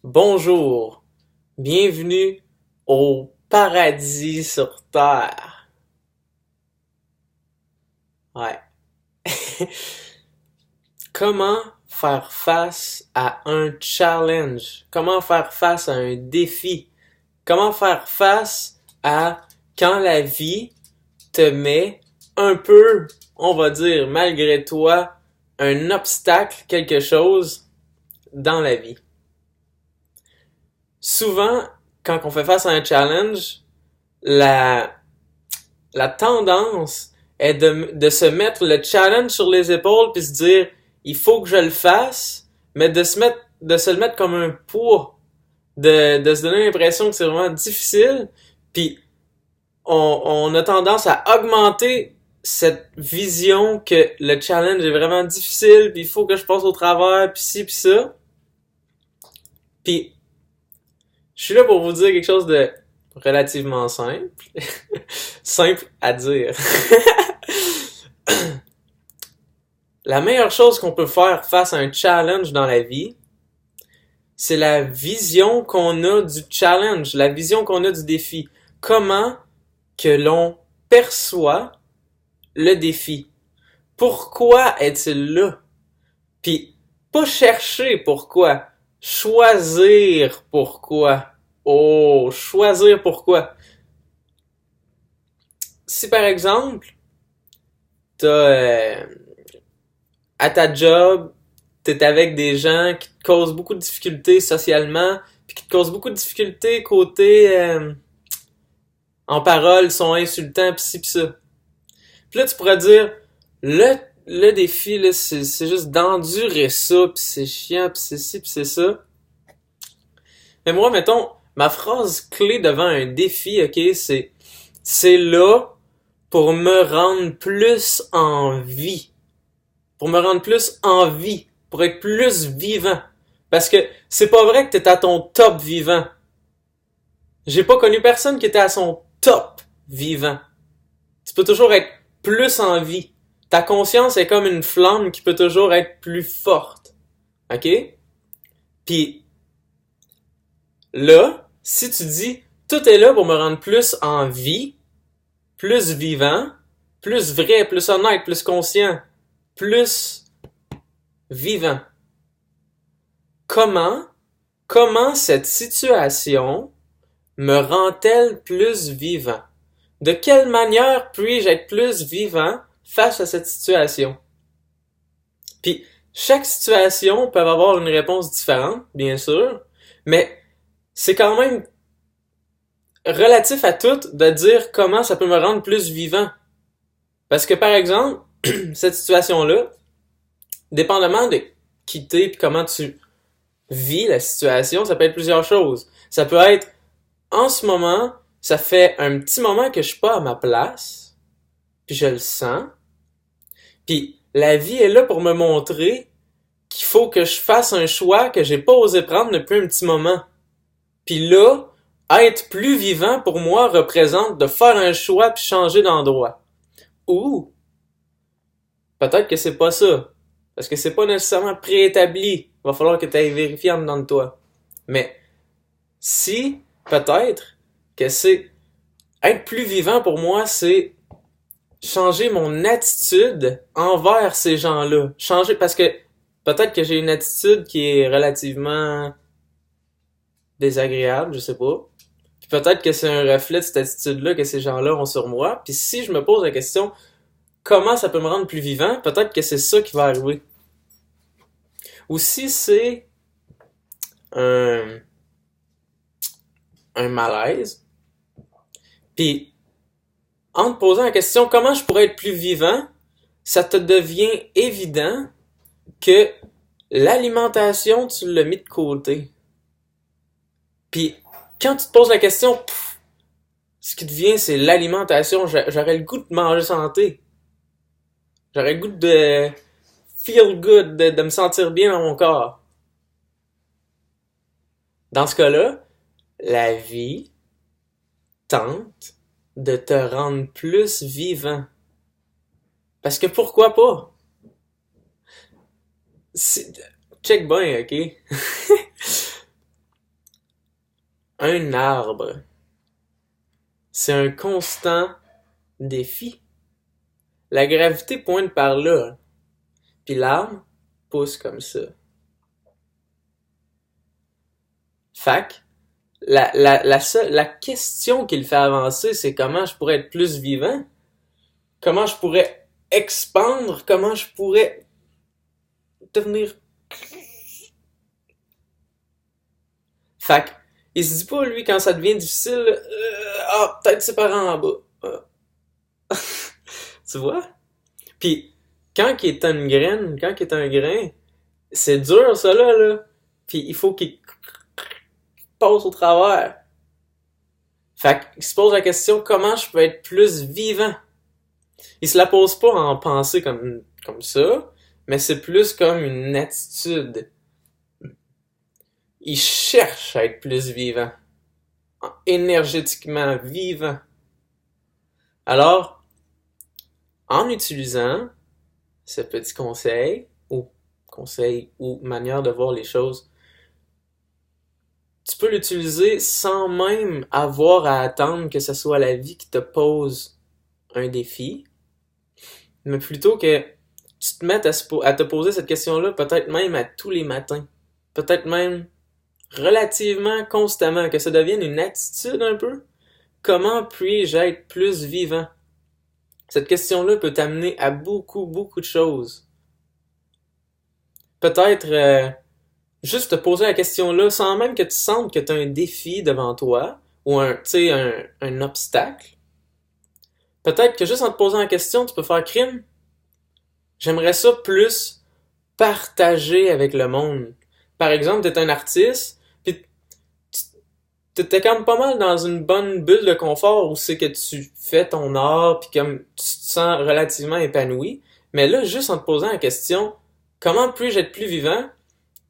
Bonjour, bienvenue au paradis sur Terre. Ouais. Comment faire face à un challenge? Comment faire face à un défi? Comment faire face à quand la vie te met un peu, on va dire, malgré toi, un obstacle, quelque chose dans la vie? Souvent, quand on fait face à un challenge, la la tendance est de se mettre le challenge sur les épaules puis se dire il faut que je le fasse, mais de se le mettre comme un poids, de se donner l'impression que c'est vraiment difficile, puis on a tendance à augmenter cette vision que le challenge est vraiment difficile, puis il faut que je passe au travers, puis ci, puis ça. Puis je suis là pour vous dire quelque chose de relativement simple. Simple à dire. La meilleure chose qu'on peut faire face à un challenge dans la vie, c'est la vision qu'on a du challenge, la vision qu'on a du défi. Comment que l'on perçoit le défi. Pourquoi est-il là? Puis, pas chercher pourquoi, choisir pourquoi. Oh, choisir pourquoi. Si par exemple, t'as à ta job, t'es avec des gens qui te causent beaucoup de difficultés socialement, puis qui te causent beaucoup de difficultés côté en parole, sont insultants, pis ci pis ça. Puis là, tu pourrais dire, le, le défi, là, c'est juste d'endurer ça, pis c'est chiant, pis c'est ci, pis c'est ça. Mais moi, mettons, ma phrase clé devant un défi, ok, c'est là pour me rendre plus en vie. Pour me rendre plus en vie. Pour être plus vivant. Parce que c'est pas vrai que t'es à ton top vivant. J'ai pas connu personne qui était à son top vivant. Tu peux toujours être plus en vie. Ta conscience est comme une flamme qui peut toujours être plus forte. OK? Puis là, si tu dis tout est là pour me rendre plus en vie, plus vivant, plus vrai, plus honnête, plus conscient, plus vivant. Comment cette situation me rend-elle plus vivant? De quelle manière puis-je être plus vivant face à cette situation? Puis, chaque situation peut avoir une réponse différente, bien sûr, mais c'est quand même relatif à tout de dire comment ça peut me rendre plus vivant. Parce que, par exemple, cette situation-là, dépendamment de qui t'es et comment tu vis la situation, ça peut être plusieurs choses. Ça peut être en ce moment, ça fait un petit moment que je suis pas à ma place, puis je le sens. Puis la vie est là pour me montrer qu'il faut que je fasse un choix que j'ai pas osé prendre depuis un petit moment. Puis là, être plus vivant pour moi représente de faire un choix puis changer d'endroit. Ou peut-être que c'est pas ça, parce que c'est pas nécessairement préétabli. Il va falloir que tu ailles vérifier en dedans de toi. Mais si peut-être que c'est être plus vivant pour moi, c'est changer mon attitude envers ces gens-là. Changer parce que peut-être que j'ai une attitude qui est relativement désagréable, je sais pas. Puis peut-être que c'est un reflet de cette attitude-là que ces gens-là ont sur moi. Puis si je me pose la question comment ça peut me rendre plus vivant, peut-être que c'est ça qui va arriver. Ou si c'est un, un malaise, puis en te posant la question comment je pourrais être plus vivant, ça te devient évident que l'alimentation, tu l'as mis de côté. Puis quand tu te poses la question, ce qui te vient, c'est l'alimentation. J'aurais le goût de manger santé. J'aurais le goût de feel good, de me sentir bien dans mon corps. Dans ce cas-là, la vie tente de te rendre plus vivant. Parce que pourquoi pas? C'est- Check bien, ok? Un arbre, c'est un constant défi. La gravité pointe par là, puis l'arbre pousse comme ça. Fac, la question qui le fait avancer, c'est comment je pourrais être plus vivant, comment je pourrais expandre, comment je pourrais devenir. Fac, il se dit pas, lui, quand ça devient difficile, peut-être ses parents en bas. Tu vois? Puis, quand il est une graine, quand il est un grain, c'est dur, ça, là. Puis, il faut qu'il passe au travers. Fait qu'il se pose la question, comment je peux être plus vivant? Il se la pose pas en pensée comme ça, mais c'est plus comme une attitude. Il cherche à être plus vivant, énergétiquement vivant. Alors, en utilisant ce petit conseil ou manière de voir les choses, tu peux l'utiliser sans même avoir à attendre que ce soit la vie qui te pose un défi, mais plutôt que tu te mettes à te poser cette question-là peut-être même à tous les matins, peut-être même relativement constamment, que ça devienne une attitude un peu. Comment puis-je être plus vivant? Cette question-là peut t'amener à beaucoup, beaucoup de choses. Peut-être juste te poser la question-là sans même que tu sentes que tu as un défi devant toi ou un obstacle. Peut-être que juste en te posant la question, tu peux faire crime. J'aimerais ça plus partager avec le monde. Par exemple, t'es un artiste, puis t'étais quand même pas mal dans une bonne bulle de confort où c'est que tu fais ton art, puis comme tu te sens relativement épanoui. Mais là, juste en te posant la question, comment puis-je être plus vivant?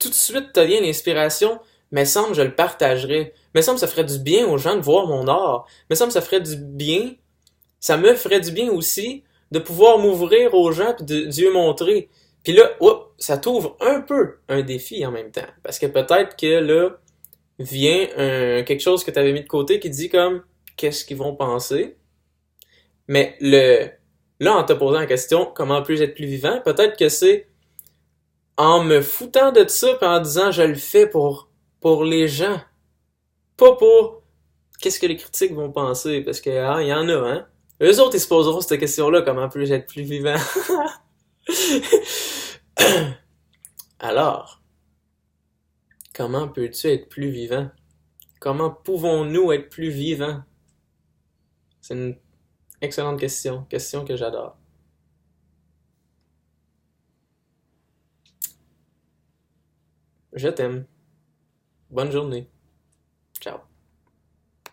Tout de suite, te vient l'inspiration, mais semble je le partagerais. Mais semble ça ferait du bien aux gens de voir mon art. Mais semble ça ferait du bien. Ça me ferait du bien aussi de pouvoir m'ouvrir aux gens puis de Dieu montrer. Puis là, ça t'ouvre un peu un défi en même temps. Parce que peut-être que là, vient quelque chose que tu avais mis de côté qui dit comme qu'est-ce qu'ils vont penser. Mais là, en te posant la question, comment puis-je être plus vivant, peut-être que c'est en me foutant de ça puis en disant je le fais pour les gens. Pas pour qu'est-ce que les critiques vont penser. Parce que, il y en a, hein. Eux autres, ils se poseront cette question-là, comment puis-je être plus vivant? Alors, comment peux-tu être plus vivant? Comment pouvons-nous être plus vivants? C'est une excellente question que j'adore. Je t'aime. Bonne journée. Ciao.